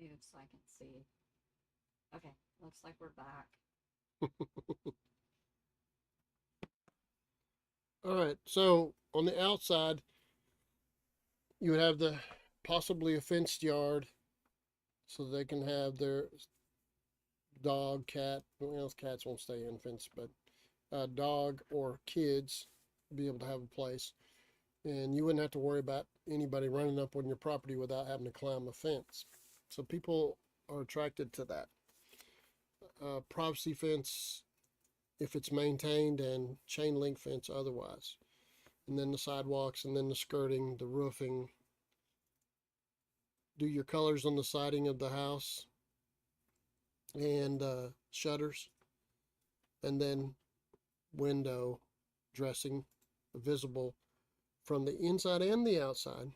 move so I can see. Okay, looks like we're back. All right, so on the outside, you would have the possibly a fenced yard so they can have their dog, cat. Well, cats won't stay in fence, but dog or kids be able to have a place. And you wouldn't have to worry about anybody running up on your property without having to climb a fence. So people are attracted to that. Privacy fence, if it's maintained, and chain link fence otherwise. And then the sidewalks, and then the skirting, the roofing. Do your colors on the siding of the house and shutters, and then window dressing visible from the inside and the outside,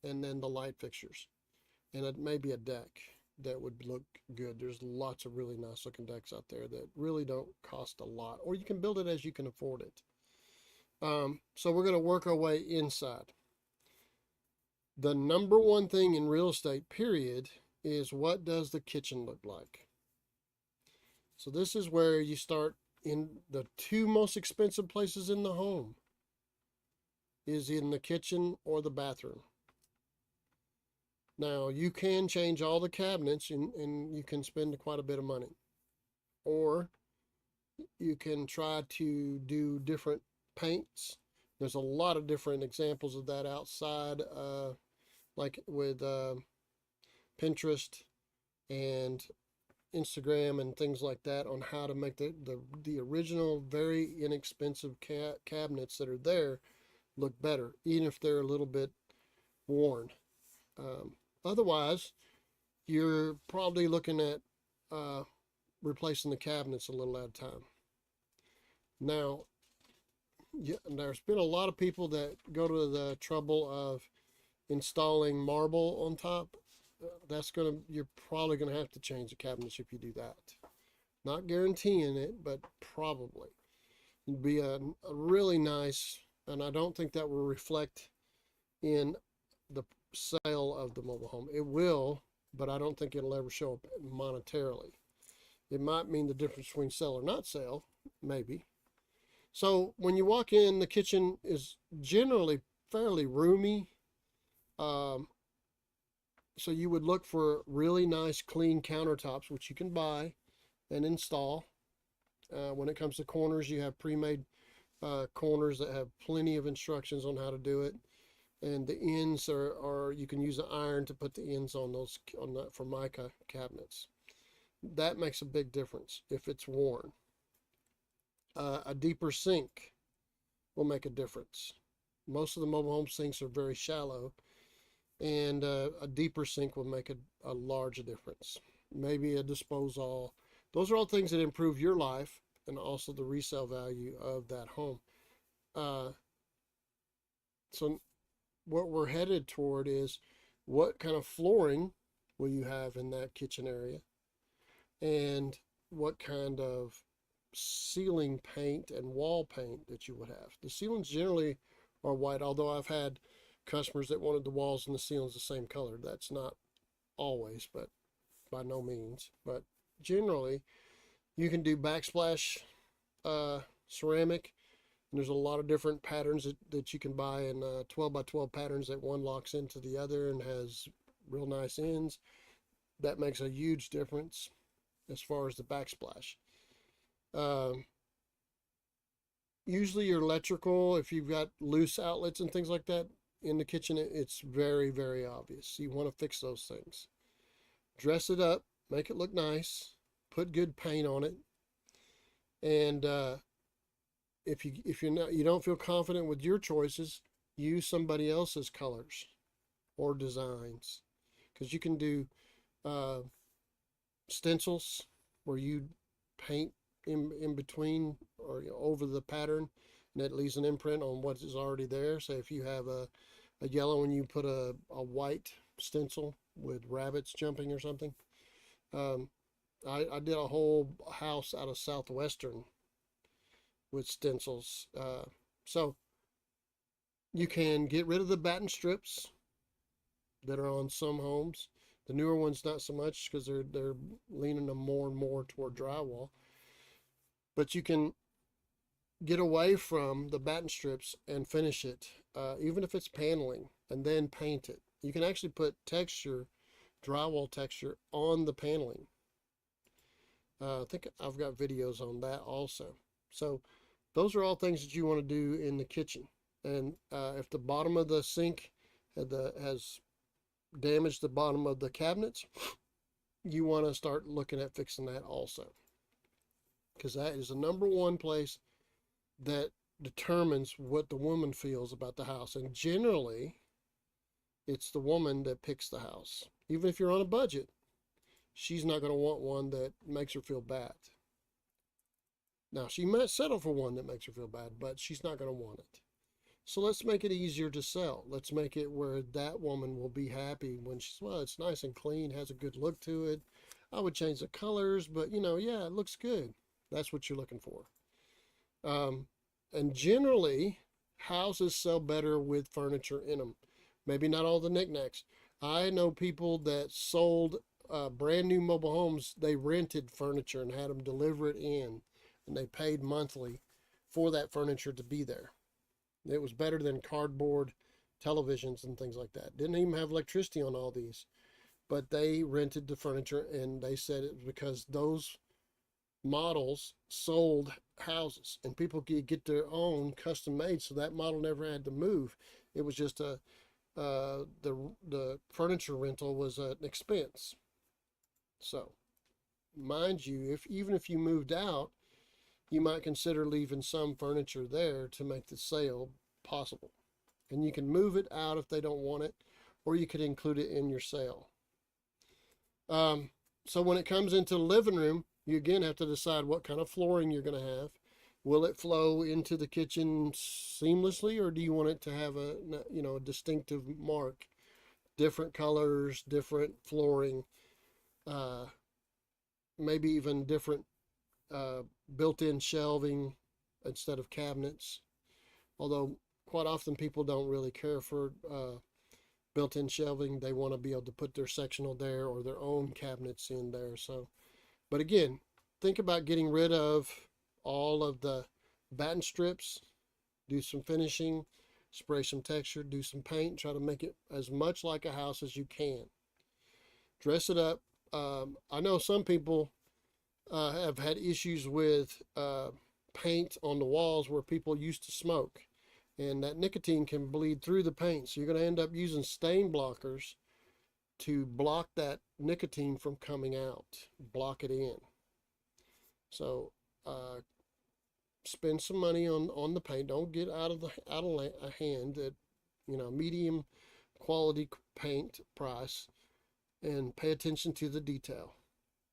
and then the light fixtures. And it may be a deck that would look good. There's lots of really nice looking decks out there that really don't cost a lot, or you can build it as you can afford it. So we're going to work our way inside. The number one thing in real estate, period, is what does the kitchen look like? So this is where you start in the two most expensive places in the home is in the kitchen or the bathroom. Now you can change all the cabinets and you can spend quite a bit of money. Or you can try to do different paints. There's a lot of different examples of that outside, like with Pinterest and Instagram and things like that on how to make the original, very inexpensive cabinets that are there look better, even if they're a little bit worn. Um, Otherwise, you're probably looking at uh, replacing the cabinets a little at a time. Now, yeah, there's been a lot of people that go to the trouble of installing marble on top. You're probably gonna have to change the cabinets if you do that. Not guaranteeing it, but probably. It'd be a really nice, and I don't think that will reflect in the sale of the mobile home. It will, but I don't think it'll ever show up monetarily. It might mean the difference between sell or not sell, maybe. So when you walk in, the kitchen is generally fairly roomy. Um, so you would look for really nice, clean countertops, which you can buy and install. When it comes to corners, you have pre-made corners that have plenty of instructions on how to do it. And the ends are you can use an iron to put the ends on those on that Formica cabinets. That makes a big difference if it's worn. A deeper sink will make a difference. Most of the mobile home sinks are very shallow, and a deeper sink will make a large difference. Maybe a disposal. Those are all things that improve your life and also the resale value of that home. Uh, so what we're headed toward is what kind of flooring will you have in that kitchen area, and what kind of ceiling paint and wall paint that you would have. The ceilings generally are white, although I've had customers that wanted the walls and the ceilings the same color. That's not always, but by no means. But generally, you can do backsplash ceramic. And there's a lot of different patterns that you can buy in 12 by 12 patterns that one locks into the other and has real nice ends. That makes a huge difference as far as the backsplash. Um, Usually your electrical, if you've got loose outlets and things like that in the kitchen, it's very, very obvious. You want to fix those things. Dress it up, make it look nice, put good paint on it, and if you don't feel confident with your choices, use somebody else's colors or designs, because you can do uh, stencils where you paint in between or over the pattern, and it leaves an imprint on what is already there. So if you have a yellow and you put a white stencil with rabbits jumping or something. um, I did a whole house out of Southwestern with stencils. So you can get rid of the batten strips that are on some homes. The newer ones not so much because they're leaning them more and more toward drywall. But you can get away from the batten strips and finish it, even if it's paneling, and then paint it. You can actually put texture, drywall texture, on the paneling. I think I've got videos on that also. So those are all things that you want to do in the kitchen. And if the bottom of the sink has damaged the bottom of the cabinets, you want to start looking at fixing that also, because that is the number one place that determines what the woman feels about the house. And generally, it's the woman that picks the house. Even if you're on a budget, she's not going to want one that makes her feel bad. Now, she might settle for one that makes her feel bad, but she's not going to want it. So let's make it easier to sell. Let's make it where that woman will be happy when she's, well, it's nice and clean, has a good look to it. I would change the colors, but yeah, it looks good. That's what you're looking for. And generally, houses sell better with furniture in them. Maybe not all the knickknacks. I know people that sold brand new mobile homes. They rented furniture and had them deliver it in, and they paid monthly for that furniture to be there. It was better than cardboard televisions and things like that. Didn't even have electricity on all these, but they rented the furniture, and they said it was because those models sold houses and people could get their own custom made, so that model never had to move. It was just the furniture rental was an expense. So mind you, even if you moved out, you might consider leaving some furniture there to make the sale possible. And you can move it out if they don't want it, or you could include it in your sale. So when it comes into the living room, you again have to decide what kind of flooring you're going to have. Will it flow into the kitchen seamlessly, or do you want it to have a distinctive mark, different colors, different flooring, maybe even different built-in shelving instead of cabinets? Although quite often people don't really care for built-in shelving. They want to be able to put their sectional there or their own cabinets in there. So, but again, think about getting rid of all of the batten strips, do some finishing, spray some texture, do some paint, try to make it as much like a house as you can. Dress it up. I know some people have had issues with paint on the walls where people used to smoke, and that nicotine can bleed through the paint. So you're going to end up using stain blockers to block that nicotine from coming out, block it in. So spend some money on the paint. Don't get out of hand at medium quality paint price, and pay attention to the detail.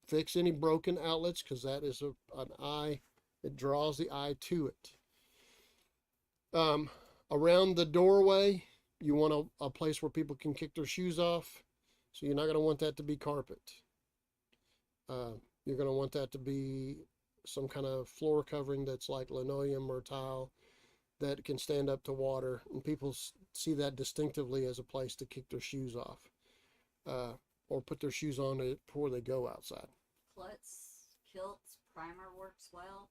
Fix any broken outlets, because that is an eye. It draws the eye to it. Around the doorway, you want a place where people can kick their shoes off. So you're not going to want that to be carpet. You're going to want that to be some kind of floor covering that's like linoleum or tile that can stand up to water, and people see that distinctively as a place to kick their shoes off, or put their shoes on it before they go outside. Kilts, primer works well.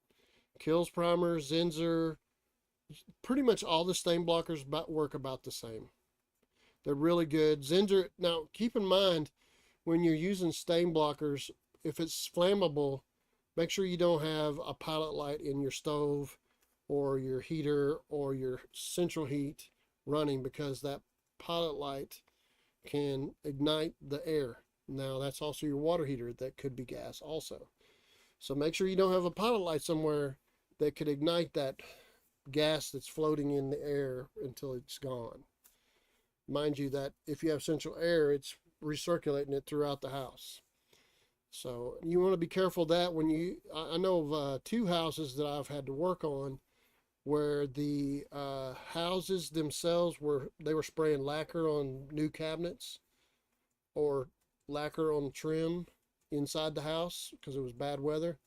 Kills, primer, Zinsser, pretty much all the stain blockers work about the same. They're really good. Zinsser, now keep in mind when you're using stain blockers, if it's flammable, make sure you don't have a pilot light in your stove or your heater or your central heat running, because that pilot light can ignite the air. Now that's also your water heater that could be gas also. So make sure you don't have a pilot light somewhere that could ignite that gas that's floating in the air until it's gone. Mind you that if you have central air, it's recirculating it throughout the house. So you want to be careful that when I know of 2 houses that I've had to work on where the houses themselves were spraying lacquer on new cabinets or lacquer on trim inside the house because it was bad weather,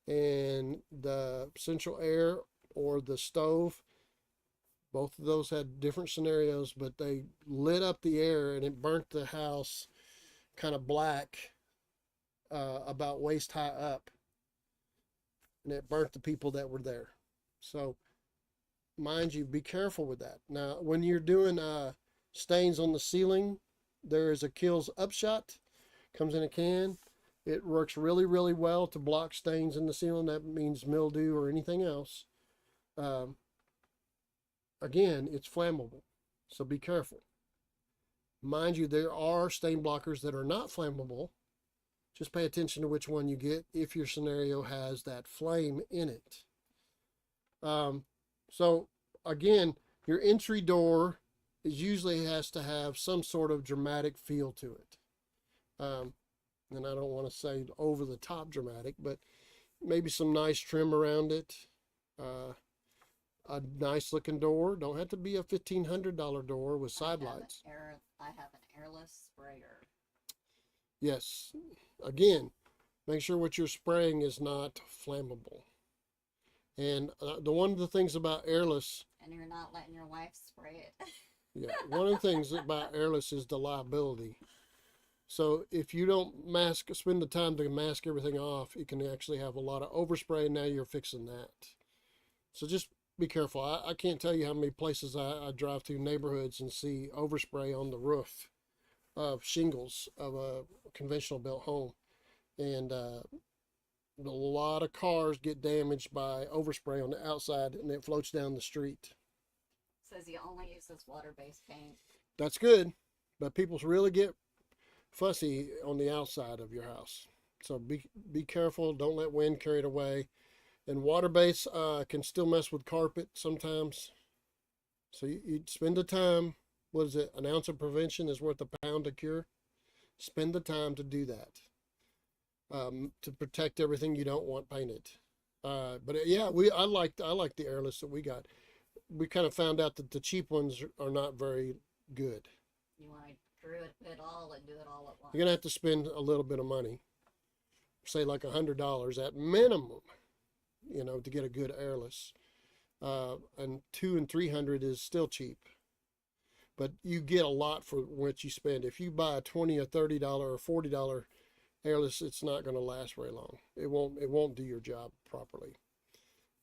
and the central air or the stove, both of those had different scenarios, but they lit up the air and it burnt the house kind of black about waist high up, and it burnt the people that were there. So, mind you, be careful with that. Now, when you're doing stains on the ceiling, there is a Kills Upshot, comes in a can. It works really, really well to block stains in the ceiling. That means mildew or anything else. Um, Again, it's flammable, so be careful. Mind you, there are stain blockers that are not flammable. Just pay attention to which one you get if your scenario has that flame in it. So again, your entry door usually has to have some sort of dramatic feel to it. And I don't want to say over the top dramatic, but maybe some nice trim around it. A nice looking door. Don't have to be a $1,500 door with side lights. I have an airless sprayer. Yes. Again, make sure what you're spraying is not flammable. And one of the things about airless. And you're not letting your wife spray it. Yeah, one of the things about airless is the liability. So if you don't spend the time to mask everything off, you can actually have a lot of overspray, and now you're fixing that. So just be careful. I can't tell you how many places I drive through neighborhoods and see overspray on the roof of shingles of a conventional built home. And a lot of cars get damaged by overspray on the outside, and it floats down the street. Says he only uses water-based paint. That's good, but people really get fussy on the outside of your house. So be careful. Don't let wind carry it away. And water-based can still mess with carpet sometimes. So you spend the time. What is it? An ounce of prevention is worth a pound of cure. Spend the time to do that. To protect everything you don't want painted. But yeah, I like the airless that we got. We kind of found out that the cheap ones are not very good. You want to screw it all and do it all at once. You're gonna have to spend a little bit of money, say like $100 at minimum, to get a good airless. And $200 and $300 is still cheap, but you get a lot for what you spend. If you buy a $20 or $30 or $40 airless, it's not going to last very long. It won't do your job properly,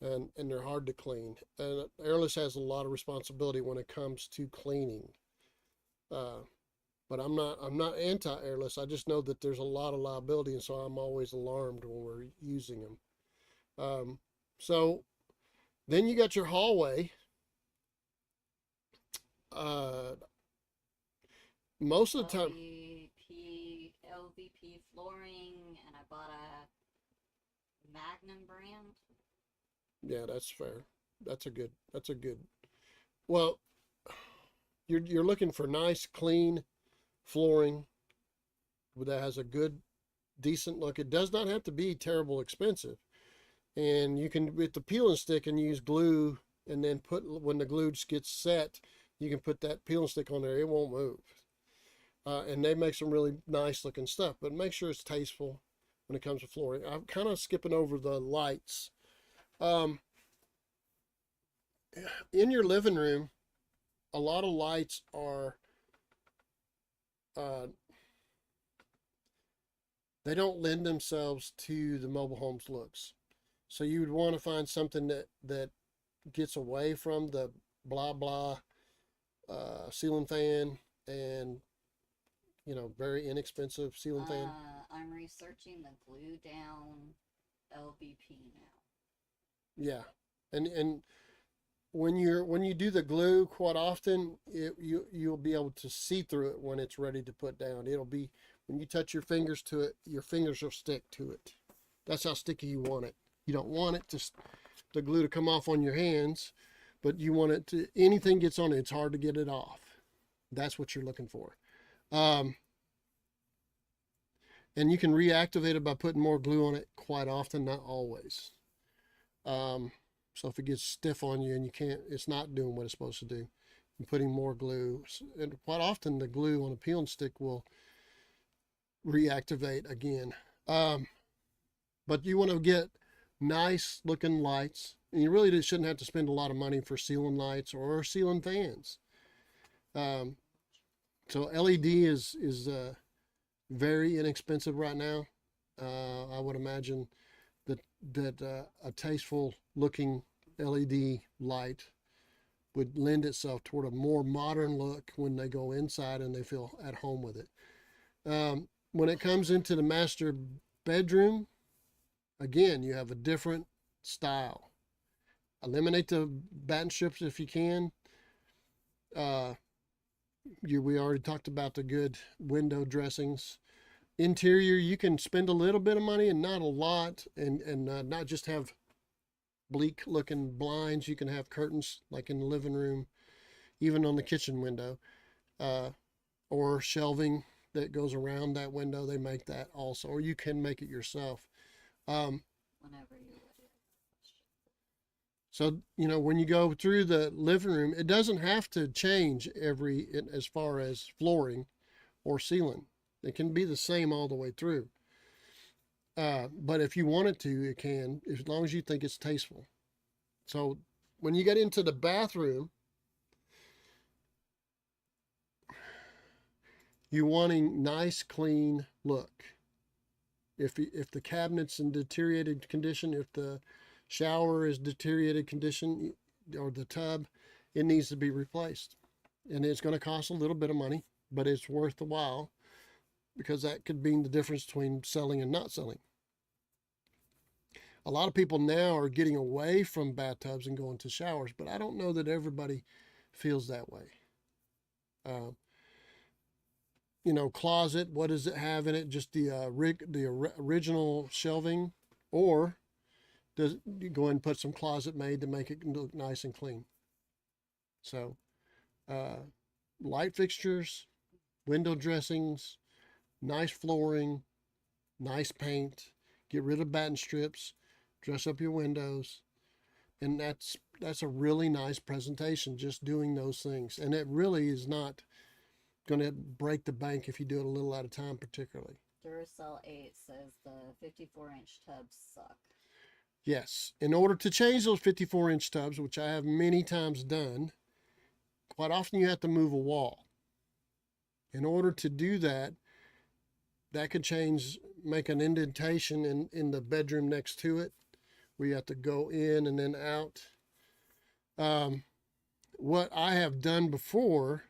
and they're hard to clean. And airless has a lot of responsibility when it comes to cleaning. But I'm not anti-airless. I just know that there's a lot of liability, and so I'm always alarmed when we're using them. So then you got your hallway. Most of the time, LVP flooring, and I bought a Magnum brand. Yeah, that's fair. That's a good. Well, you're looking for nice, clean flooring that has a good, decent look. It does not have to be terrible expensive. And you can, with the peel and stick, and use glue, and then when the glue gets set, you can put that peel and stick on there. It won't move. And they make some really nice looking stuff, but make sure it's tasteful when it comes to flooring. I'm kind of skipping over the lights. In your living room, a lot of lights are, they don't lend themselves to the mobile home's looks. So you would want to find something that gets away from the blah blah ceiling fan and very inexpensive ceiling fan. I'm researching the glue down LVP now. Yeah, and when you do the glue, quite often you'll be able to see through it when it's ready to put down. It'll be, when you touch your fingers to it, your fingers will stick to it. That's how sticky you want it. You don't want it the glue to come off on your hands, but you want it to, anything gets on it, it's hard to get it off. That's what you're looking for. And you can reactivate it by putting more glue on it quite often, not always. So if it gets stiff on you and it's not doing what it's supposed to do, and putting more glue, and quite often the glue on a peel and stick will reactivate again. But you want to get nice looking lights, and you really shouldn't have to spend a lot of money for ceiling lights or ceiling fans. So LED is very inexpensive right now. I would imagine that a tasteful looking LED light would lend itself toward a more modern look when they go inside and they feel at home with it. When it comes into the master bedroom, again, you have a different style. Eliminate the batten strips if you can. We already talked about the good window dressings. Interior, you can spend a little bit of money and not a lot, and not just have bleak looking blinds. You can have curtains like in the living room, even on the kitchen window, uh, or shelving that goes around that window. They make that also, or you can make it yourself. Um, Whenever you're ready. so when you go through the living room, it doesn't have to change as far as flooring or ceiling. It can be the same all the way through. But if you want it to, it can, as long as you think it's tasteful. So when you get into the bathroom, you're wanting nice, clean look. If the cabinet's in deteriorated condition, if the shower is deteriorated condition, or the tub, it needs to be replaced. And it's going to cost a little bit of money, but it's worth the while, because that could mean the difference between selling and not selling. A lot of people now are getting away from bathtubs and going to showers, but I don't know that everybody feels that way. Uh, Closet, what does it have in it? Just the original shelving, or does you go and put some closet made to make it look nice and clean? So, light fixtures, window dressings, nice flooring, nice paint. Get rid of batten strips, dress up your windows, and that's a really nice presentation. Just doing those things, and it really is not going to break the bank if you do it a little at a time, particularly. Duracell 8 says the 54-inch tubs suck. Yes. In order to change those 54-inch tubs, which I have many times done, quite often you have to move a wall. In order to do that, that could make an indentation in the bedroom next to it, where you have to go in and then out. What I have done before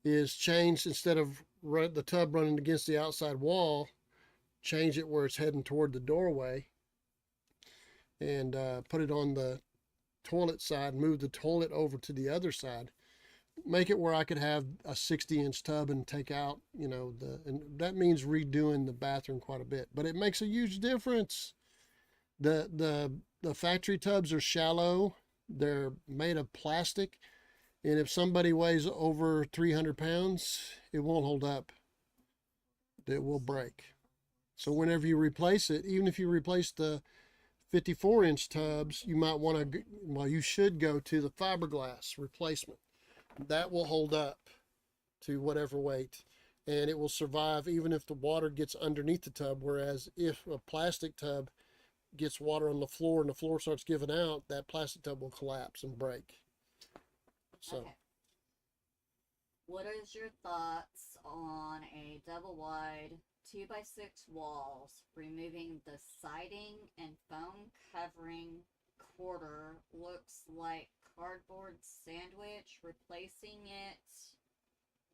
is change, instead of the tub running against the outside wall, change it where it's heading toward the doorway, and put it on the toilet side, move the toilet over to the other side, make it where I could have a 60-inch tub and take out, and that means redoing the bathroom quite a bit, but it makes a huge difference. The factory tubs are shallow. They're made of plastic. And if somebody weighs over 300 pounds, it won't hold up. It will break. So whenever you replace it, even if you replace the 54-inch tubs, you might want to, you should go to the fiberglass replacement. That will hold up to whatever weight, and it will survive even if the water gets underneath the tub. Whereas if a plastic tub gets water on the floor and the floor starts giving out, that plastic tub will collapse and break. So, okay. What is your thoughts on a double wide 2x6 walls, removing the siding and foam covering quarter? Looks like cardboard sandwich, replacing it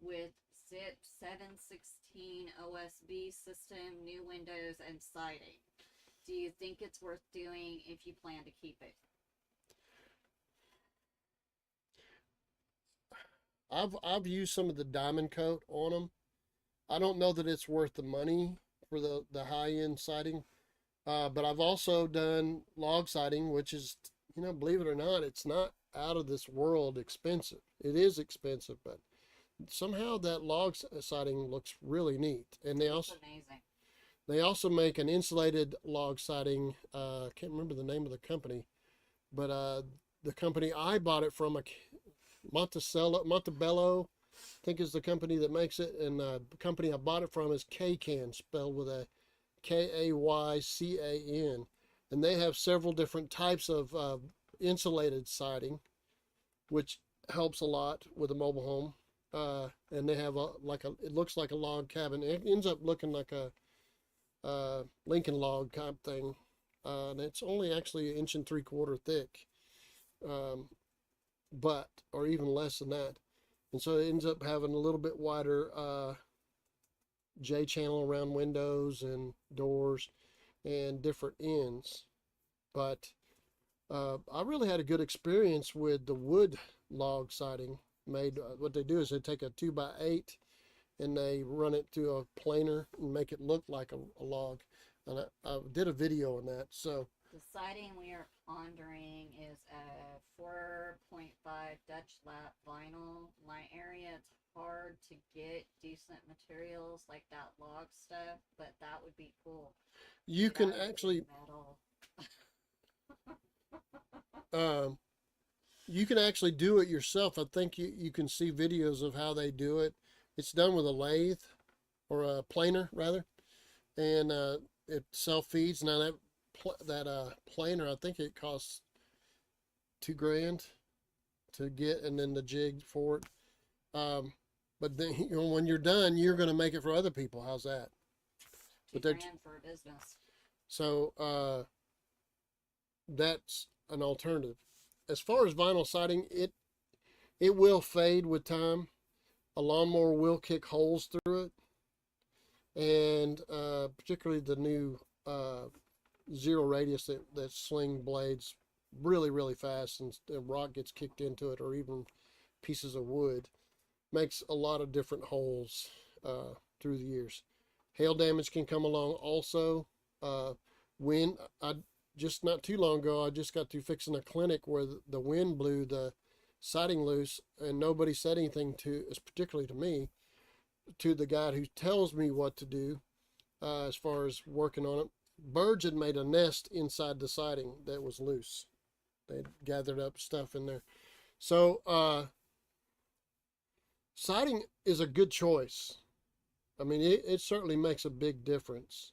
with ZIP 716 OSB system, new windows, and siding. Do you think it's worth doing if you plan to keep it? I've used some of the diamond coat on them. I don't know that it's worth the money for the high end siding, but I've also done log siding, which is, believe it or not, it's not out of this world expensive. It is expensive, but somehow that log siding looks really neat. And It's amazing. they also make an insulated log siding. I can't remember the name of the company, but the company I bought it from, Montebello, I think is the company that makes it, and the company I bought it from is Kaycan, spelled with a Kaycan, and they have several different types of insulated siding, which helps a lot with a mobile home. and they have it looks like a log cabin. It ends up looking like a Lincoln log type thing, and it's only actually 1 3/4 thick, um, but or even less than that. And so it ends up having a little bit wider J channel around windows and doors and different ends. But I really had a good experience with the wood log siding made. What they do is they take a 2x8 and they run it through a planer and make it look like a log. And I did a video on that. So The siding we are pondering is a 4.5 Dutch lap vinyl. My area, it's hard to get decent materials like that log stuff, but that would be cool. you can That would be actually metal. um, you can actually do it yourself. I think you can see videos of how they do it. It's done with a lathe or a planer rather, and it self feeds. Now that planer, I think it costs 2 grand to get, and then the jig for it. Um, but then when you're done, you're going to make it for other people. How's that? Two But they're grand for a business. so that's an alternative. As far as vinyl siding, it will fade with time. A lawnmower will kick holes through it, and particularly the new zero radius that sling blades really fast, and the rock gets kicked into it, or even pieces of wood, makes a lot of different holes through the years. Hail damage can come along also. Uh, wind, I just not too long ago, I just got through fixing a clinic where the wind blew the siding loose, and nobody said anything to, particularly to me, to the guy who tells me what to do as far as working on it. Birds had made a nest inside the siding that was loose. They'd gathered up stuff in there. So siding is a good choice. I mean, it certainly makes a big difference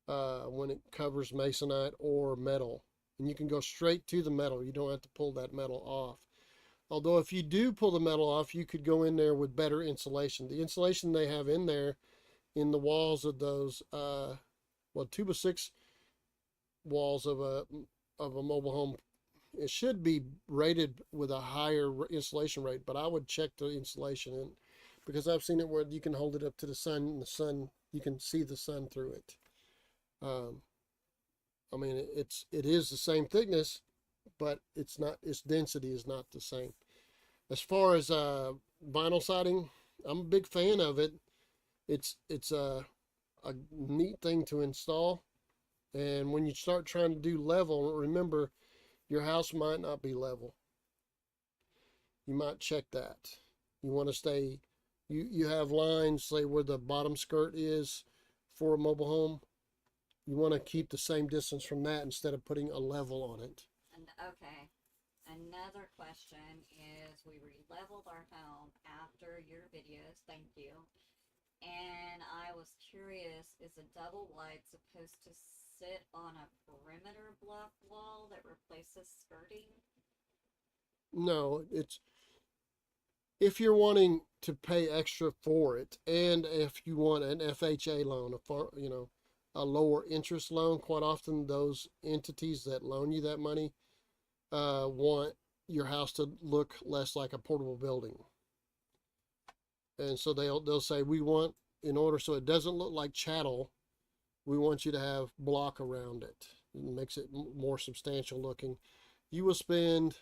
when it covers masonite or metal. And you can go straight to the metal. You don't have to pull that metal off. Although if you do pull the metal off, you could go in there with better insulation. The insulation they have in there in the walls of those 2x6 walls of a mobile home, it should be rated with a higher insulation rate, but I would check the insulation in, because I've seen it where you can hold it up to the sun, and the sun, you can see the sun through it. I mean, it is the same thickness, but it's not, its density is not the same. As far as vinyl siding, I'm a big fan of it. It's a neat thing to install, and when you start trying to do level, remember your house might not be level. You might check that. You want to stay. You have lines, say where the bottom skirt is for a mobile home. You want to keep the same distance from that instead of putting a level on it. And okay, another question is we re-leveled our home after your videos, thank you. And I was curious, is a double wide supposed to sit on a perimeter block wall that replaces skirting? No, it's if you're wanting to pay extra for it, and if you want an FHA loan, a lower interest loan. Quite often, those entities that loan you that money want your house to look less like a portable building, and so they'll say, we want, in order so it doesn't look like chattel, we want you to have block around it. It makes it more substantial looking. You will spend,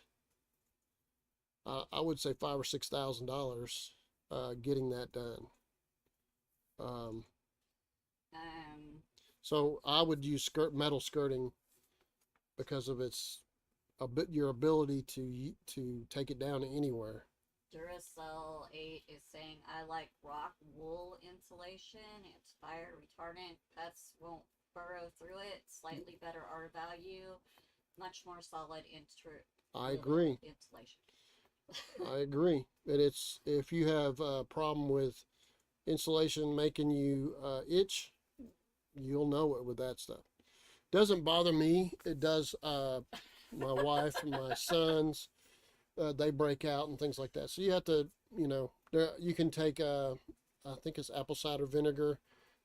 I would say, $5,000 or $6,000 getting that done. Um, Um, so I would use metal skirting because of your ability to take it down anywhere. Duracell 8 is saying, I like rock wool insulation. It's fire retardant. Pets won't burrow through it. Slightly better R value. Much more solid I agree. insulation. I agree. And if you have a problem with insulation making you itch, you'll know it with that stuff. Doesn't bother me. It does my wife and my sons. They break out and things like that. So you have to, You can take I think it's apple cider vinegar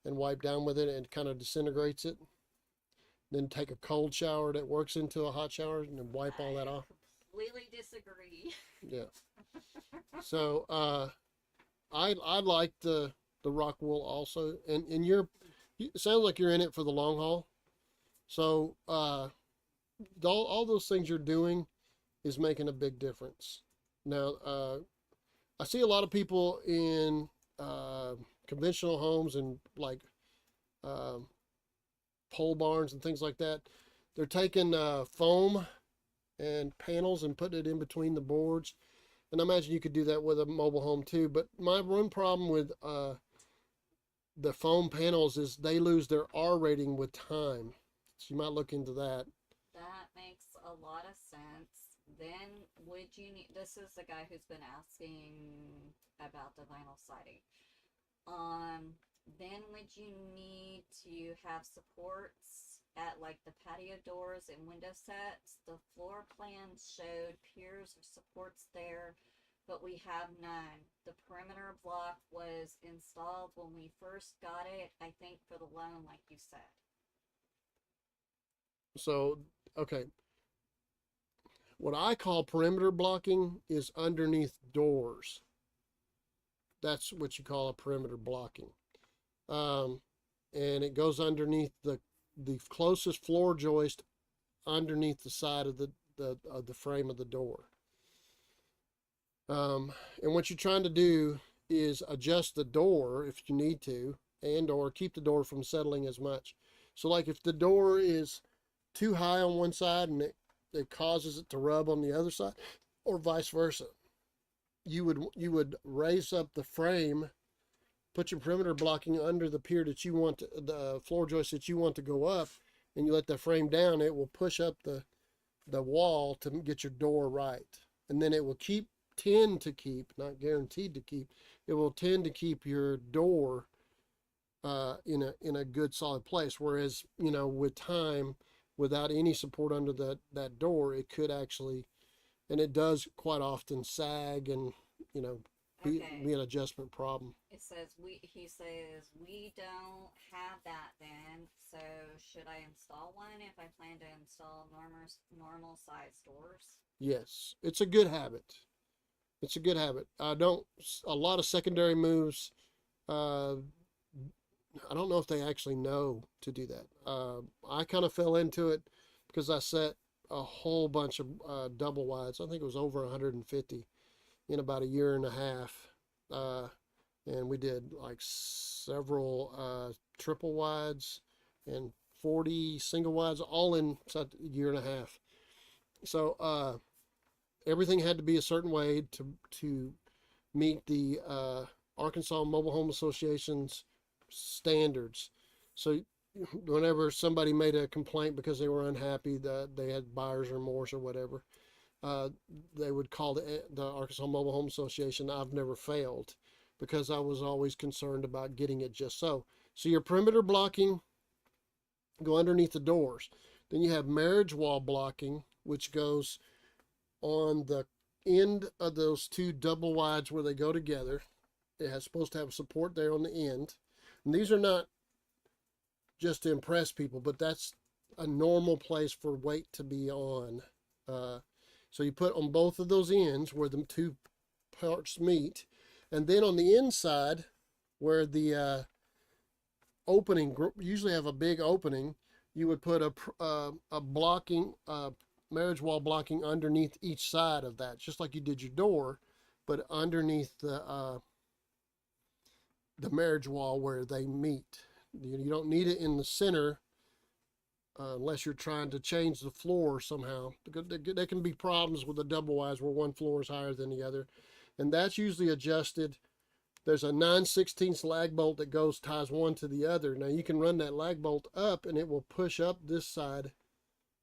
and wipe down with it, and it kind of disintegrates it. Then take a cold shower that works into a hot shower and then wipe all that I off. completely disagree. Yeah. So I like the rock wool also, and it sounds like you're in it for the long haul. So all those things you're doing is making a big difference. Now I see a lot of people in conventional homes and like um, pole barns and things like that. They're taking foam and panels and putting it in between the boards. And I imagine you could do that with a mobile home too. But my one problem with the foam panels is they lose their R rating with time. So you might look into that. That makes a lot of sense. Then would you need, this is the guy who's been asking about the vinyl siding. Then would you need to have supports at like the patio doors and window sets? The floor plan showed piers or supports there, but we have none. The perimeter block was installed when we first got it, I think for the loan, like you said. So, okay, what I call perimeter blocking is underneath doors. That's what you call a perimeter blocking. Um, and it goes underneath the closest floor joist underneath the side of the frame of the door. And what you're trying to do is adjust the door if you need to, and or keep the door from settling as much. So like if the door is too high on one side and it causes it to rub on the other side, or vice versa, you would raise up the frame, put your perimeter blocking under the pier that you want to, the floor joist that you want to go up, and you let the frame down. It will push up the wall to get your door right, and then it will tend to keep, not guaranteed to keep, it will tend to keep your door in a good solid place. Whereas with time, without any support under that door, it could actually, and it does quite often, sag and you know be Okay. an adjustment problem. He says we don't have that then, so should I install one if I plan to install normal size doors? Yes, it's a good habit. It's a good habit. I don't A lot of secondary moves. Uh, I don't know if they actually know to do that. I kind of fell into it because I set a whole bunch of double wides. I think it was over 150 in about a year and a half. Uh, and we did like several triple wides and 40 single wides, all in a year and a half. So everything had to be a certain way to meet the Arkansas Mobile Home Association's standards. So whenever somebody made a complaint because they were unhappy that they had buyer's remorse or whatever, uh, they would call the Arkansas Mobile Home Association. I've never failed because I was always concerned about getting it just so. So your perimeter blocking go underneath the doors. Then you have marriage wall blocking, which goes on the end of those two double wides where they go together. It has supposed to have support there on the end. And these are not just to impress people, but that's a normal place for weight to be on. Uh, so you put on both of those ends where the two parts meet, and then on the inside where the opening usually have a big opening, you would put a blocking marriage wall blocking underneath each side of that, just like you did your door, but underneath the marriage wall where they meet. You don't need it in the center unless you're trying to change the floor somehow. There can be problems with the double wides where one floor is higher than the other, and that's usually adjusted. There's a 9/16 lag bolt that ties one to the other. Now you can run that lag bolt up, and it will push up this side.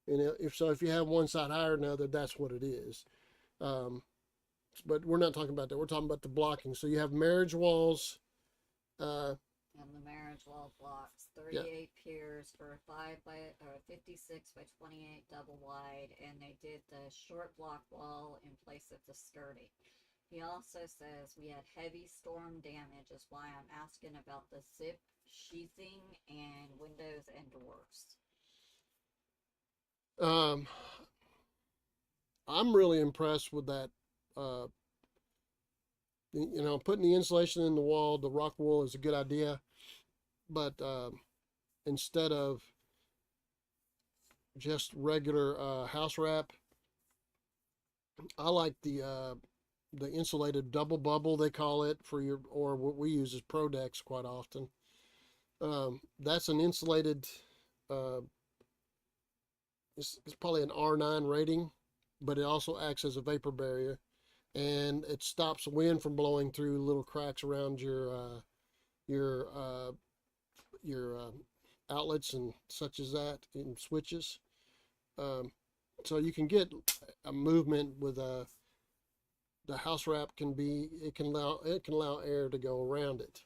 And if you have one side higher than the other, that's what it is. Um, but we're not talking about that. We're talking about the blocking. So you have marriage walls. And the marriage wall blocks Yeah. 38 piers for 56 by 28 double wide, and they did the short block wall in place of the skirting. He also says we had heavy storm damage, is why I'm asking about the zip sheathing and windows and doors. Um, I'm really impressed with that. Uh, putting the insulation in the wall, the rock wool is a good idea, but instead of just regular house wrap, I like the insulated double bubble they call it for your, or what we use is Prodex quite often. That's an insulated. Uh, it's probably an R9 rating, but it also acts as a vapor barrier, and it stops wind from blowing through little cracks around your your outlets and such as that in switches. Um, so you can get a movement with the house wrap can be it can allow air to go around it.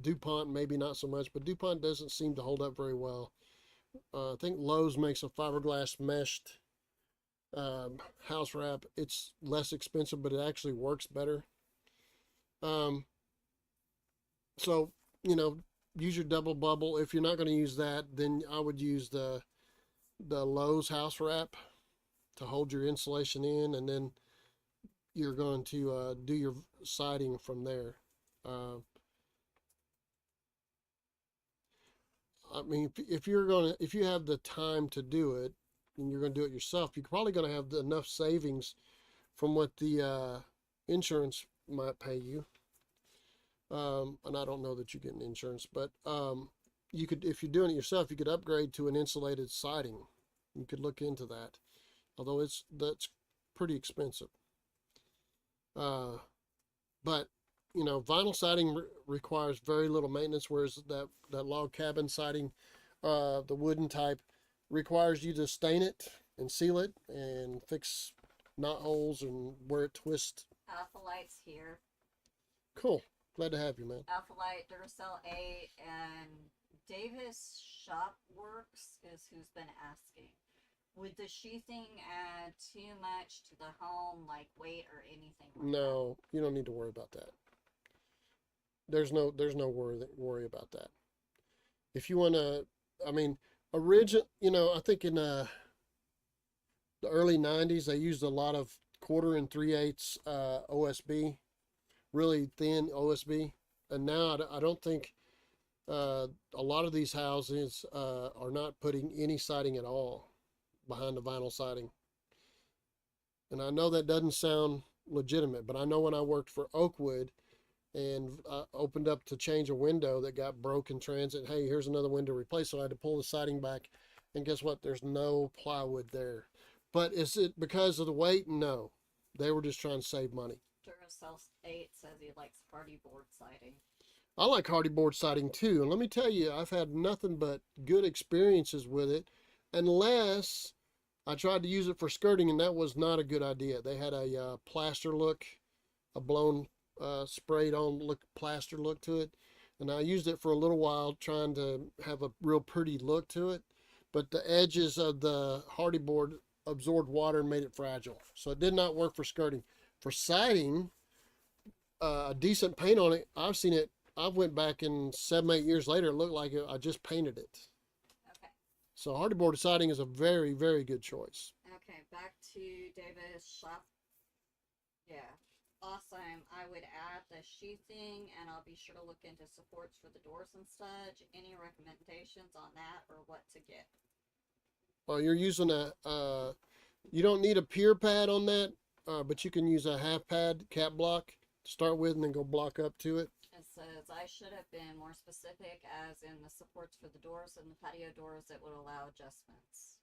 DuPont maybe not so much, but DuPont doesn't seem to hold up very well. I think Lowe's makes a fiberglass meshed house wrap. It's less expensive, but it actually works better. Um, so you know, use your double bubble. If you're not going to use that, then I would use the Lowe's house wrap to hold your insulation in, and then you're going to do your siding from there. Uh, I mean, if you have the time to do it, and you're going to do it yourself, you're probably going to have enough savings from what the insurance might pay you. And I don't know that you get an insurance, but you could, if you're doing it yourself, you could upgrade to an insulated siding. You could look into that, although that's pretty expensive. Uh, but vinyl siding requires very little maintenance, whereas that log cabin siding, the wooden type, requires you to stain it and seal it and fix knot holes and where it twists. Alpha Light's here. Cool. Glad to have you, man. Alpha Light, Duracell 8, and Davis Shop Works is who's been asking. Would the sheathing add too much to the home, like weight or anything like No, you don't need to worry about that. There's no worry about that. If you want to, I mean, I think in the early '90s they used a lot of 1/4 and 3/8 OSB, really thin OSB, and now I don't think a lot of these houses are not putting any siding at all behind the vinyl siding. And I know that doesn't sound legitimate, but I know when I worked for Oakwood and opened up to change a window that got broke in transit, hey, here's another window to replace. So I had to pull the siding back, and guess what? There's no plywood there. But is it because of the weight? No. They were just trying to save money. Duracell 8 says he likes hardy board siding. I like hardy board siding too. And let me tell you, I've had nothing but good experiences with it, unless I tried to use it for skirting, and that was not a good idea. They had a plaster look, a blown, sprayed on look plaster look to it, and I used it for a little while, trying to have a real pretty look to it. But the edges of the hardy board absorbed water and made it fragile, so it did not work for skirting. For siding, a decent paint on it, I've seen it. I went back in 7, 8 years later. It looked like I just painted it. Okay. So hardy board siding is a very, very good choice. Okay, back to Davis Shop. Yeah, awesome. I would add the sheathing, and I'll be sure to look into supports for the doors and such. Any recommendations on that, or what to get? Well, you're using you don't need a pier pad on that, but you can use a half pad cap block to start with, and then go block up to it. It says I should have been more specific, as in the supports for the doors and the patio doors that would allow adjustments.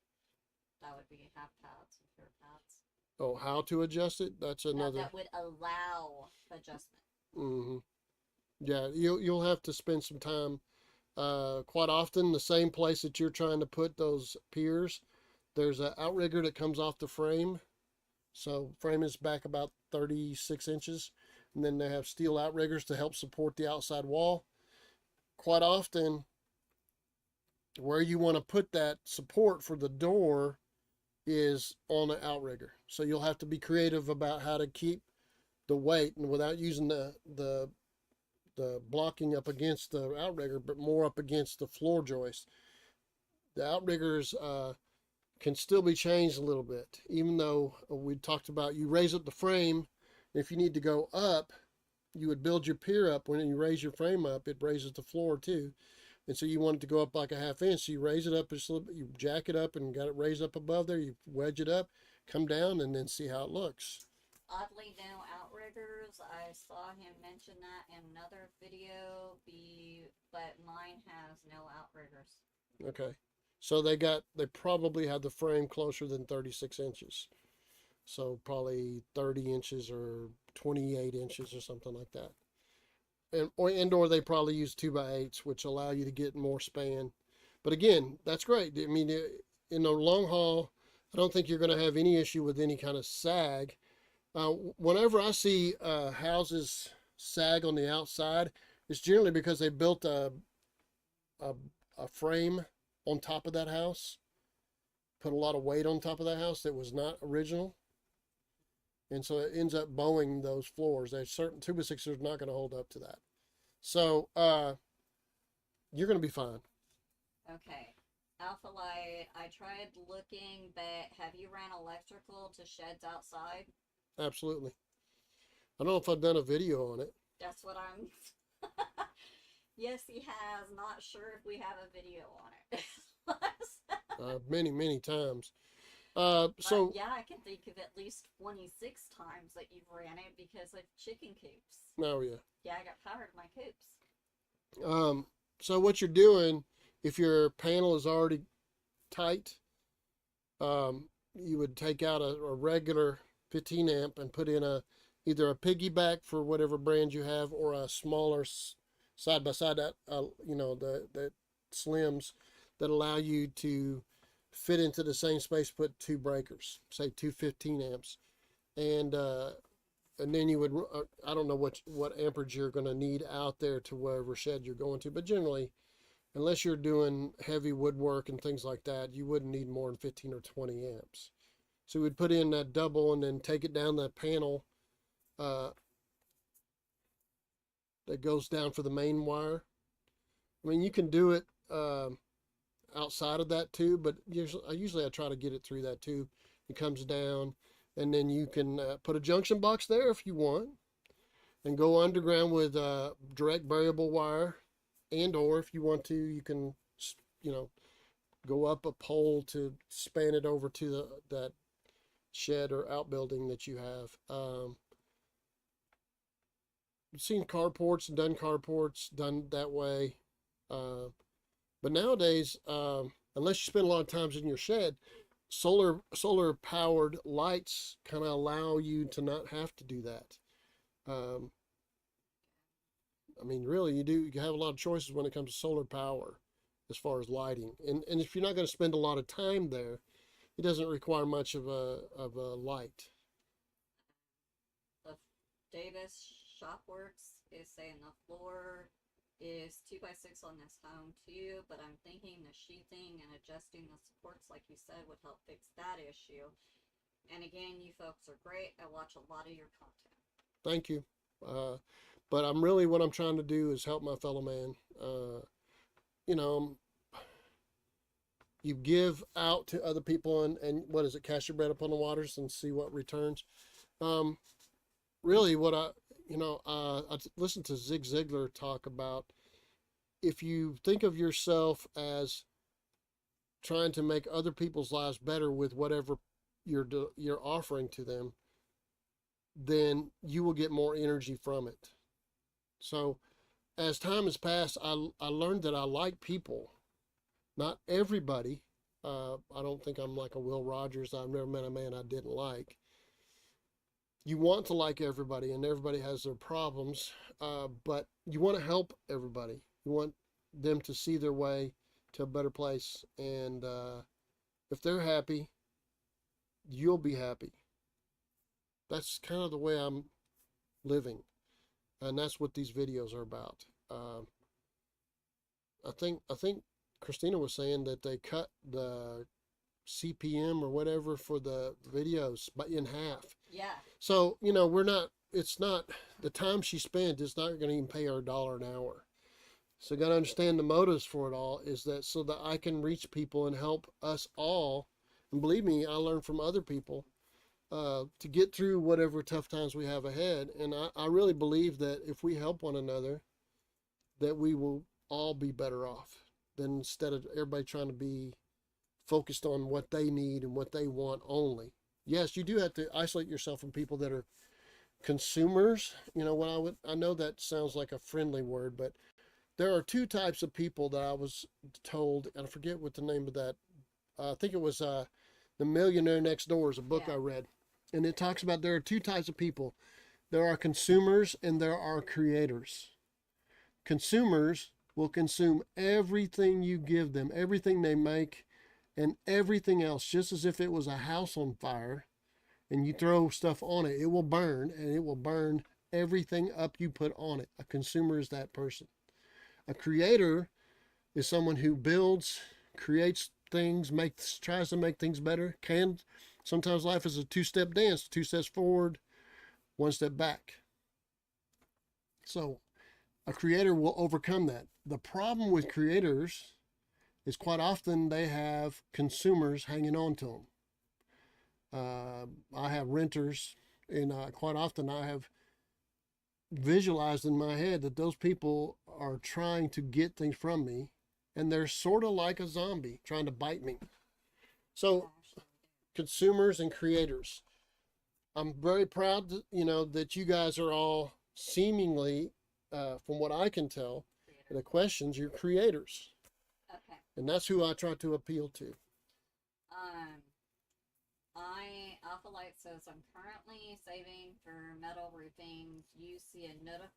That would be half pads and pier pads. Oh, how to adjust it? That's another. That would allow adjustment. Mm-hmm. Yeah, you'll have to spend some time. Quite often, the same place that you're trying to put those piers, there's an outrigger that comes off the frame. So frame is back about 36 inches, and then they have steel outriggers to help support the outside wall. Quite often, where you want to put that support for the door is on the outrigger. So you'll have to be creative about how to keep the weight and without using the blocking up against the outrigger, but more up against the floor joist. The outriggers can still be changed a little bit, even though we talked about you raise up the frame. If you need to go up, you would build your pier up. When you raise your frame up, it raises the floor too. And so you want it to go up like a half inch. So you raise it up, just a little bit, you jack it up and got it raised up above there. You wedge it up, come down, and then see how it looks. Oddly, no outriggers. I saw him mention that in another video, but mine has no outriggers. Okay. So they probably had the frame closer than 36 inches. So probably 30 inches or 28 inches or something like that. And or they probably use 2x8s, which allow you to get more span. But again, that's great. I mean, in the long haul, I don't think you're going to have any issue with any kind of sag. Whenever I see houses sag on the outside, it's generally because they built a, a frame on top of that house, put a lot of weight on top of that house that was not original. And so it ends up bowing those floors. There's certain 2x6s are not going to hold up to that. So you're going to be fine. Okay. Alpha Light, I tried looking, but have you ran electrical to sheds outside? Absolutely. I don't know if I've done a video on it. That's what I'm. Yes, he has. Not sure if we have a video on it. Many, many times. Yeah, I can think of at least 26 times that you've ran it because of chicken coops. Oh yeah. Yeah, I got power to my coops. So what you're doing, if your panel is already tight, you would take out a regular 15 amp and put in either a piggyback for whatever brand you have, or a smaller side by side, the slims that allow you to fit into the same space, put two breakers, say two 15 amps, and then you would, I don't know what amperage you're going to need out there to wherever shed you're going to, but generally, unless you're doing heavy woodwork and things like that, you wouldn't need more than 15 or 20 amps. So we'd put in that double and then take it down that panel that goes down for the main wire. I mean, you can do it outside of that tube, but usually I try to get it through that tube. It comes down, and then you can put a junction box there if you want, and go underground with direct variable wire, and or if you want to, you can, go up a pole to span it over to that shed or outbuilding that you have. I've seen carports and done carports done that way. But nowadays, unless you spend a lot of times in your shed, solar powered lights kind of allow you to not have to do that. I mean, really, you have a lot of choices when it comes to solar power as far as lighting. And if you're not going to spend a lot of time there, it doesn't require much of a light. The Davis Shopworks is saying the floor is 2x6 on this home too, but I'm thinking the sheathing and adjusting the supports, like you said, would help fix that issue. And again, you folks are great. I watch a lot of your content. Thank you. But what I'm trying to do is help my fellow man. You give out to other people, and what is it, cast your bread upon the waters and see what returns. Really what I listened to Zig Ziglar talk about, if you think of yourself as trying to make other people's lives better with whatever you're offering to them, then you will get more energy from it. So as time has passed, I learned that I like people. Not everybody. I don't think I'm like a Will Rogers. I've never met a man I didn't like. You want to like everybody, and everybody has their problems, but you want to help everybody. You want them to see their way to a better place, and if they're happy, you'll be happy. That's kind of the way I'm living, and that's what these videos are about. I think Christina was saying that they cut the CPM or whatever for the videos in half. Yeah. So we're not it's not the time she spent is not going to even pay her $1 an hour. So, got to understand the motives for it all is that so that I can reach people and help us all. And believe me, I learn from other people to get through whatever tough times we have ahead. And I really believe that if we help one another, that we will all be better off than instead of everybody trying to be focused on what they need and what they want only. Yes, you do have to isolate yourself from people that are consumers. You know, I know that sounds like a friendly word, but there are two types of people that I was told, and I forget what the name of that. I think it was The Millionaire Next Door is a book I Yeah. read. And it talks about there are two types of people. There are consumers and there are creators. Consumers will consume everything you give them, everything they make, and everything else, just as if it was a house on fire and you throw stuff on it, it will burn and it will burn everything up you put on it. A consumer is that person. A creator is someone who builds, creates things, tries to make things better. Sometimes life is a two-step dance, two steps forward, one step back. So a creator will overcome that. The problem with creators is quite often they have consumers hanging on to them. I have renters, and quite often I have visualized in my head that those people are trying to get things from me, and they're sort of like a zombie trying to bite me. So, Actually, consumers and creators, I'm very proud, that you guys are all seemingly, from what I can tell, creator. the questions, you're creators, Okay. and that's who I try to appeal to. Um, Alpha Light says I'm currently saving for metal roofing. You see a notice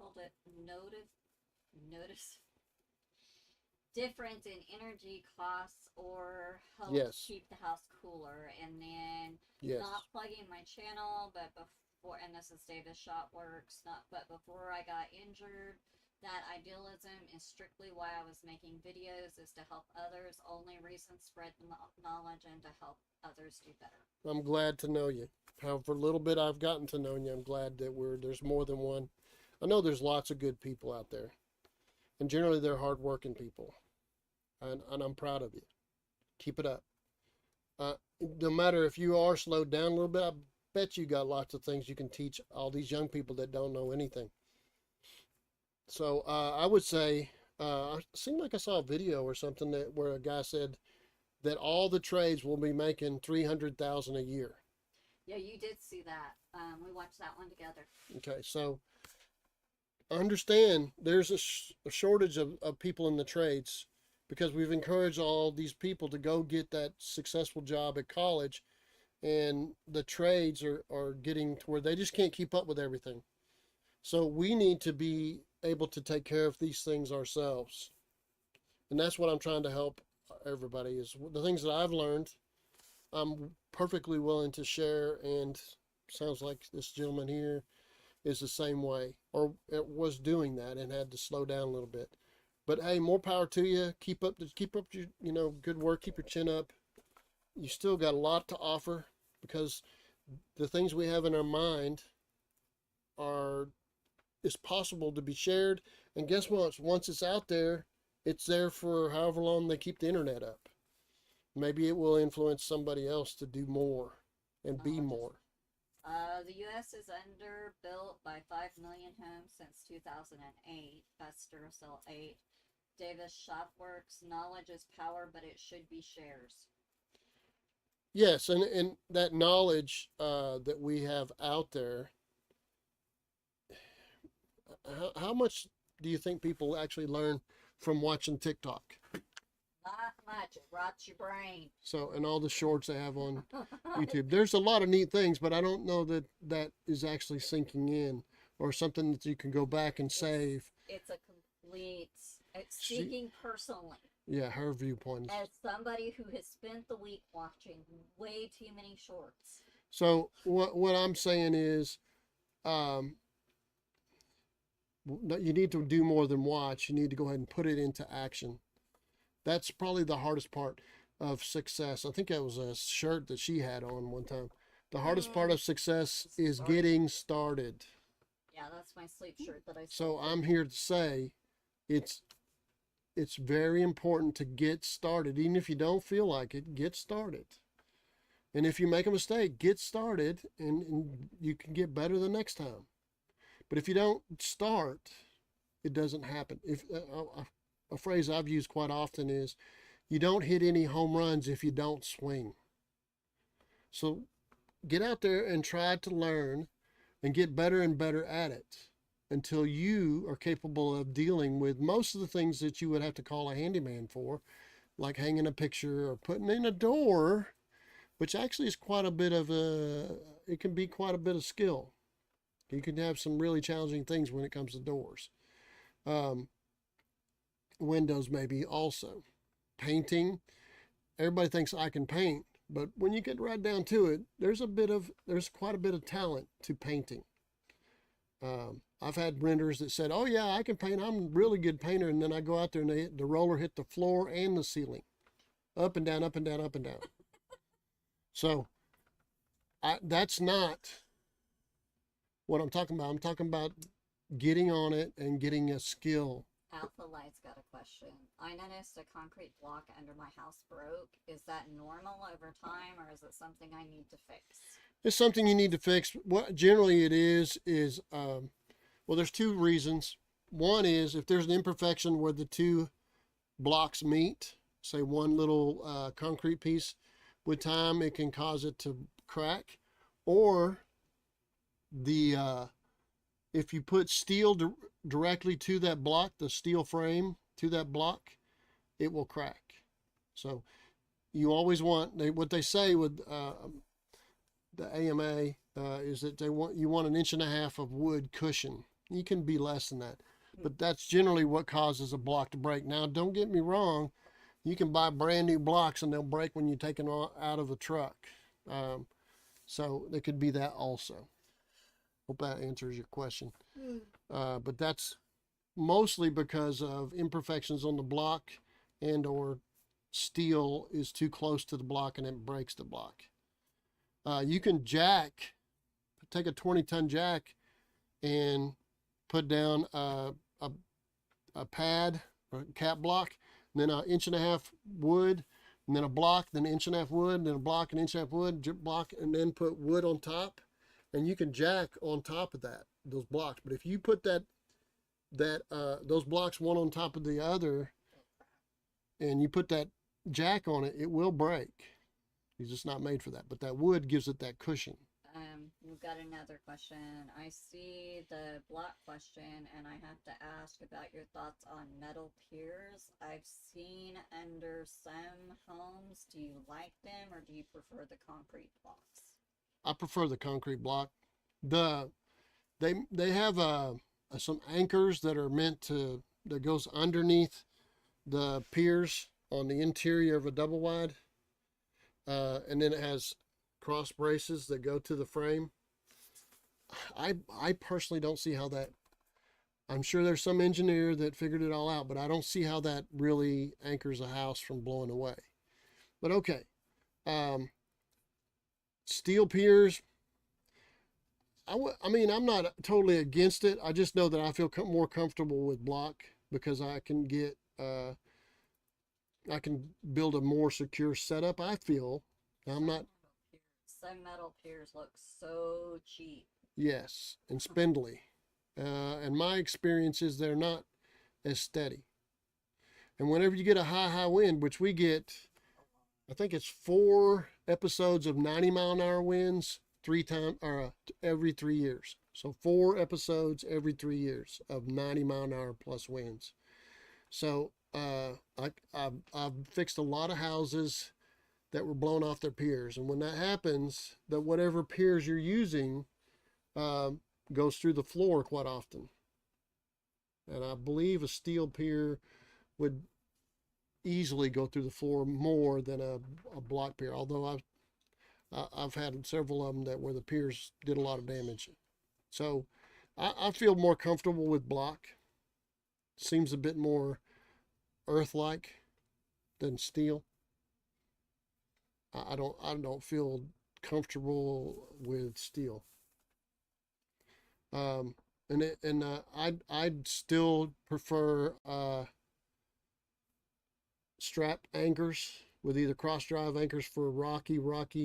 difference in energy costs or helps Yes, keep the house cooler. And then yes. not plugging my channel, but before, and this is Davis Shot Works, not but before I got injured, that idealism is strictly why I was making videos, is to help others. Only reason spread knowledge and to help others do better. I'm glad to know you. However little bit I've gotten to know you, I'm glad that there's more than one. I know there's lots of good people out there, and generally they're hardworking people, and I'm proud of you. Keep it up. Uh, no matter if you are slowed down a little bit, I bet you got lots of things you can teach all these young people that don't know anything. So I would say, it seemed like I saw a video or something where a guy said that all the trades will be making 300,000 a year. Yeah, you did see that. We watched that one together. Okay, so understand there's a shortage of people in the trades because we've encouraged all these people to go get that successful job at college, and the trades are getting to where they just can't keep up with everything. So we need to be able to take care of these things ourselves. And that's what I'm trying to help everybody is the things that I've learned. I'm perfectly willing to share, and sounds like this gentleman here is the same way, or it was doing that and had to slow down a little bit. But hey, more power to you. Keep up your good work. Keep your chin up. You still got a lot to offer because the things we have in our mind are is possible to be shared. And guess what? Once it's out there, it's there for however long they keep the internet up. Maybe it will influence somebody else to do more and be more. The U.S. is underbuilt by 5 million homes since 2008. That's Resale 8. Davis Shopworks, knowledge is power, but it should be shares. Yes, and that knowledge that we have out there, how much do you think people actually learn from watching TikTok? Not much. It rots your brain. So, and all the shorts they have on YouTube. There's a lot of neat things, but I don't know that that is actually sinking in or something that you can go back and save. It's a complete. It's speaking personally. Yeah, her viewpoint. As somebody who has spent the week watching way too many shorts. So what I'm saying is, you need to do more than watch. You need to go ahead and put it into action. That's probably the hardest part of success. I think that was a shirt that she had on one time. The hardest part of success is getting started. Yeah, that's my sleep shirt that I So sold. I'm here to say it's it's very important to get started. Even if you don't feel like it, get started. And if you make a mistake, get started and you can get better the next time. But if you don't start, it doesn't happen. If a phrase I've used quite often is you don't hit any home runs if you don't swing. So get out there and try to learn and get better and better at it until you are capable of dealing with most of the things that you would have to call a handyman for, like hanging a picture or putting in a door, which actually is quite a bit of it can be quite a bit of skill. You can have some really challenging things when it comes to doors. Um, Windows, maybe also. Painting. Everybody thinks I can paint, but when you get right down to it, there's quite a bit of talent to painting. I've had renters that said, "Oh yeah, I can paint. I'm a really good painter," and then I go out there and the roller hit the floor and the ceiling, up and down, up and down, up and down. So that's not what I'm talking about. I'm talking about getting on it and getting a skill. Alpha Light's got a question. I noticed a concrete block under my house broke. Is that normal over time, or is it something I need to fix? It's something you need to fix. What generally it is well, there's two reasons. One is if there's an imperfection where the two blocks meet, say one little concrete piece, with time it can cause it to crack, or the if you put steel directly to that block, the steel frame to that block, it will crack. So you always want what they say with the AMA is that you want 1.5 inches of wood cushion. You can be less than that, but that's generally what causes a block to break. Now, don't get me wrong, you can buy brand new blocks and they'll break when you take them out of the truck. So there could be that also. Hope that answers your question. But that's mostly because of imperfections on the block and or steel is too close to the block and it breaks the block. You can take a 20-ton jack and put down a pad or a cap block, and then 1.5 inches wood, and then a block, then 1.5 inches wood, and then a block, 1.5 inches wood, block, and then put wood on top. And you can jack on top of those blocks. But if you put those blocks one on top of the other, and you put that jack on it, it will break. It's just not made for that. But that wood gives it that cushion. We've got another question. I see the block question, and I have to ask about your thoughts on metal piers. I've seen under some homes. Do you like them, or do you prefer the concrete blocks? I prefer the concrete block. They have some anchors that are that goes underneath the piers on the interior of a double wide, and then it has cross braces that go to the frame. I personally don't see how that. I'm sure there's some engineer that figured it all out, but I don't see how that really anchors a house from blowing away. But okay, steel piers. I mean, I'm not totally against it. I just know that I feel more comfortable with block because I can build a more secure setup. I feel. I'm not. Some metal piers look so cheap. Yes, and spindly. And my experience is they're not as steady. And whenever you get a high wind, which we get, I think it's 4 episodes of 90-mile-an-hour winds every 3 years. So 4 episodes every 3 years of 90-mile-an-hour plus winds. So I've fixed a lot of houses that were blown off their piers, and when that happens, that whatever piers you're using goes through the floor quite often. And I believe a steel pier would easily go through the floor more than a block pier. Although I've had several of them where the piers did a lot of damage. So I feel more comfortable with block. Seems a bit more earth-like than steel. I don't feel comfortable with steel. I'd still prefer strap anchors with either cross drive anchors for a rocky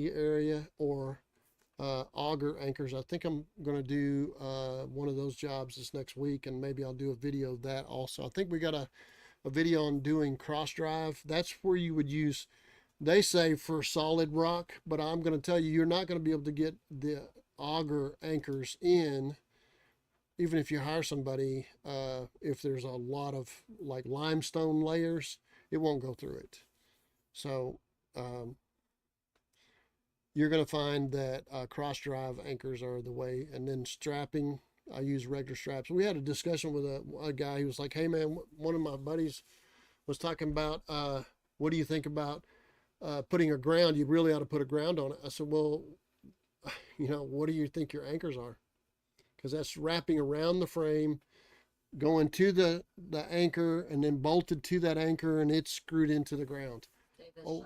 area or auger anchors. I think I'm going to do one of those jobs this next week, and maybe I'll do a video of that also. I think we got a video on doing cross drive. That's where you would use, they say, for solid rock, but I'm going to tell you, you're not going to be able to get the auger anchors in, even if you hire somebody, if there's a lot of like limestone layers, it won't go through it. So um, you're going to find that cross drive anchors are the way. And then strapping, I use regular straps. We had a discussion with a guy who was like, hey man, one of my buddies was talking about, what do you think about putting a ground? You really ought to put a ground on it. I said, well, what do you think your anchors are? Because that's wrapping around the frame, going to the anchor, and then bolted to that anchor, and it's screwed into the ground. Over.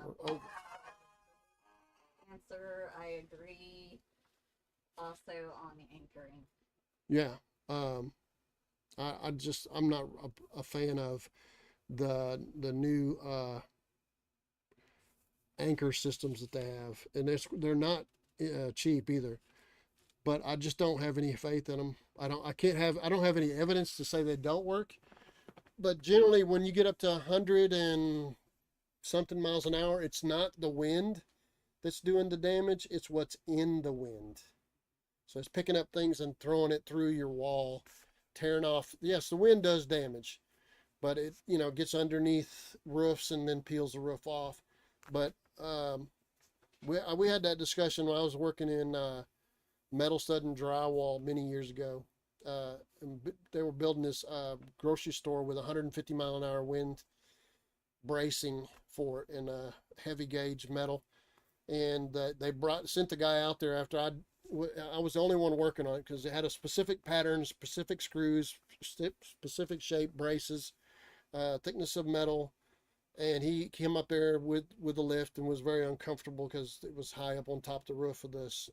Answer, I agree. Also on the anchoring. Yeah. I'm not a fan of the new anchor systems that they have, and they're not cheap either. But I just don't have any faith in them. I don't have any evidence to say they don't work. But generally, when you get up to 100 and something miles an hour, it's not the wind that's doing the damage, it's what's in the wind. So it's picking up things and throwing it through your wall, tearing off. Yes, the wind does damage, but it gets underneath roofs and then peels the roof off. But we had that discussion when I was working in metal stud and drywall many years ago. And they were building this grocery store with 150-mile-an-hour wind bracing for it in a heavy gauge metal. And they sent the guy out there after I was the only one working on it, because it had a specific pattern, specific screws, specific shape, braces, thickness of metal. And he came up there with the lift and was very uncomfortable because it was high up on top of the roof of this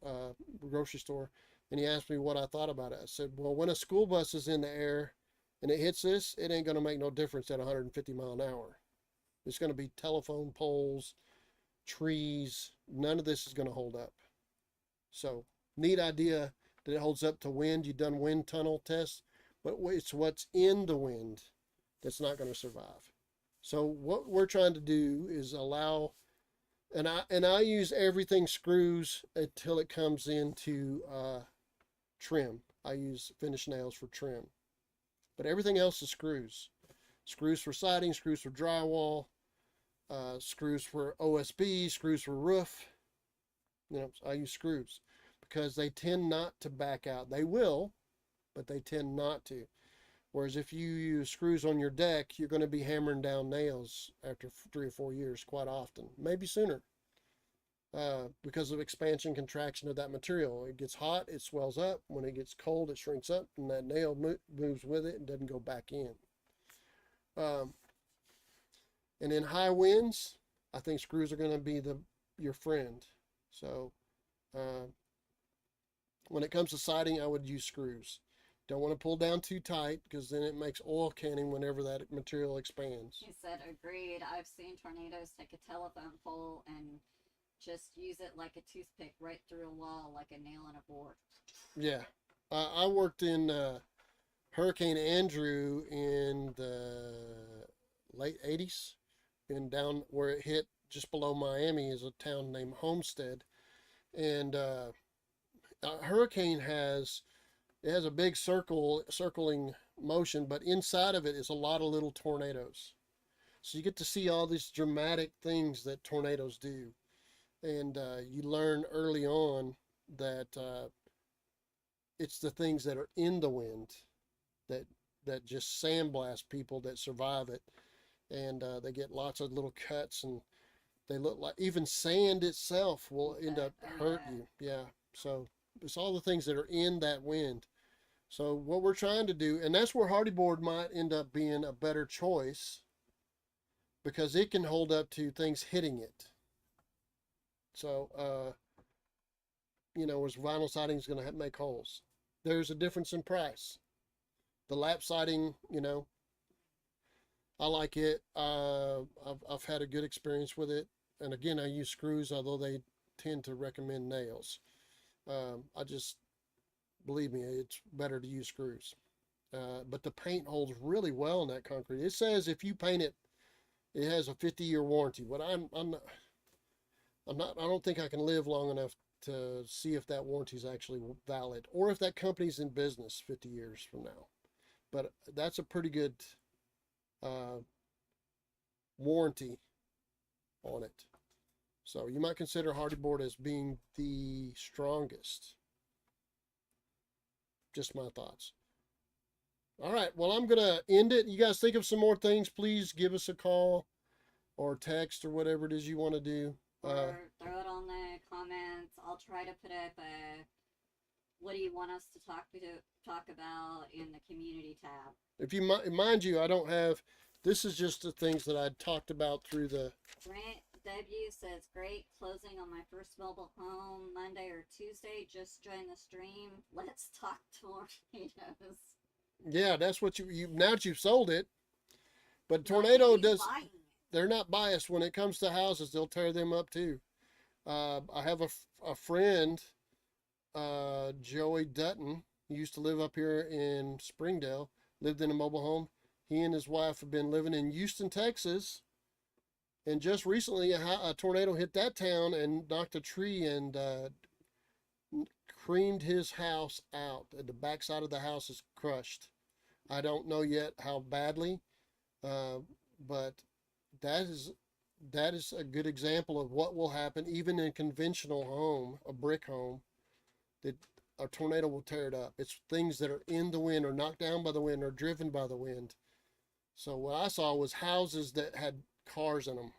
grocery store. And he asked me what I thought about it. I said, well, when a school bus is in the air and it hits this, it ain't going to make no difference at 150 mile an hour. It's going to be telephone poles, trees. None of this is going to hold up. So neat idea that it holds up to wind. You've done wind tunnel tests, but it's what's in the wind that's not going to survive. So what we're trying to do is allow, and I use everything screws until it comes into trim. I use finish nails for trim, but everything else is screws. Screws for siding, screws for drywall, screws for OSB, screws for roof. I use screws because they tend not to back out. They will, but they tend not to. Whereas if you use screws on your deck, you're going to be hammering down nails after 3 or 4 years quite often, maybe sooner, because of expansion, contraction of that material. It gets hot, it swells up. When it gets cold, it shrinks up, and that nail moves with it and doesn't go back in. And in high winds, I think screws are going to be your friend. So when it comes to siding, I would use screws. Don't want to pull down too tight because then it makes oil canning whenever that material expands. He said, agreed. I've seen tornadoes take a telephone pole and just use it like a toothpick right through a wall like a nail in a board. Yeah. I worked in Hurricane Andrew in the late 80s, and down where it hit just below Miami is a town named Homestead. And a hurricane has a big circling motion, but inside of it is a lot of little tornadoes. So you get to see all these dramatic things that tornadoes do. And you learn early on that it's the things that are in the wind that just sandblast people that survive it. And they get lots of little cuts, and they look like even sand itself will end up hurting you. Yeah. So it's all the things that are in that wind. So what we're trying to do, and that's where hardy board might end up being a better choice, because it can hold up to things hitting it. So, whereas vinyl siding is going to make holes. There's a difference in price. The lap siding, I like it. I've had a good experience with it. And again, I use screws, although they tend to recommend nails. I just, believe me, it's better to use screws. But the paint holds really well in that concrete. It says if you paint it, it has a 50-year warranty. But I don't think I can live long enough to see if that warranty is actually valid or if that company's in business 50 years from now. But that's a pretty good uh, warranty on it. So you might consider Hardy board as being the strongest. Just my thoughts. All right, well, I'm going to end it. You guys think of some more things, please give us a call or text or whatever it is you want to do. Or throw it on the comments. I'll try to put up a what do you want us to talk about in the community tab. If you mind you, I don't have. This is just the things that I talked about through the. Grant W says great closing on my first mobile home Monday or Tuesday. Just join the stream. Let's talk tornadoes. Yeah, that's what you now that you've sold it. But tornado does. Buying it. They're not biased when it comes to houses. They'll tear them up too. I have a friend, Joey Dutton. He used to live up here in Springdale. Lived in a mobile home. He and his wife have been living in Houston, Texas. And just recently, a tornado hit that town and knocked a tree and creamed his house out. The backside of the house is crushed. I don't know yet how badly, but that is a good example of what will happen even in a conventional home, a brick home, that a tornado will tear it up. It's things that are in the wind or knocked down by the wind or driven by the wind. So what I saw was houses that had cars in them.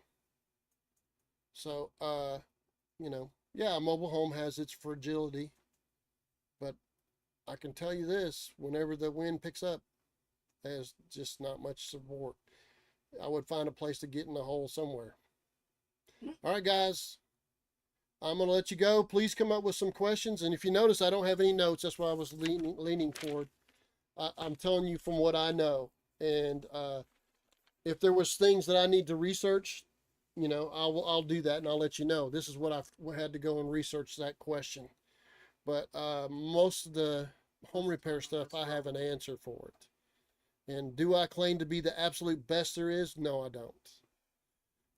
So, yeah, a mobile home has its fragility, but I can tell you this, whenever the wind picks up, there's just not much support. I would find a place to get in the hole somewhere. All right, guys, I'm going to let you go. Please come up with some questions. And if you notice, I don't have any notes. That's why I was leaning forward. I'm telling you from what I know. And if there was things that I need to research, I'll do that and I'll let you know. This is what I've had to go and research that question. But most of the home repair stuff, I have an answer for it. And do I claim to be the absolute best there is? No, I don't.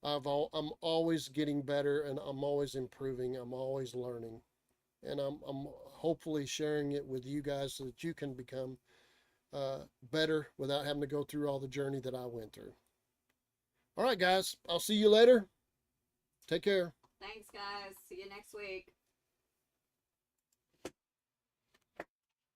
I'm always getting better and I'm always improving. I'm always learning. And I'm hopefully sharing it with you guys so that you can become better without having to go through all the journey that I went through. All right, guys, I'll see you later. Take care. Thanks, guys. See you next week.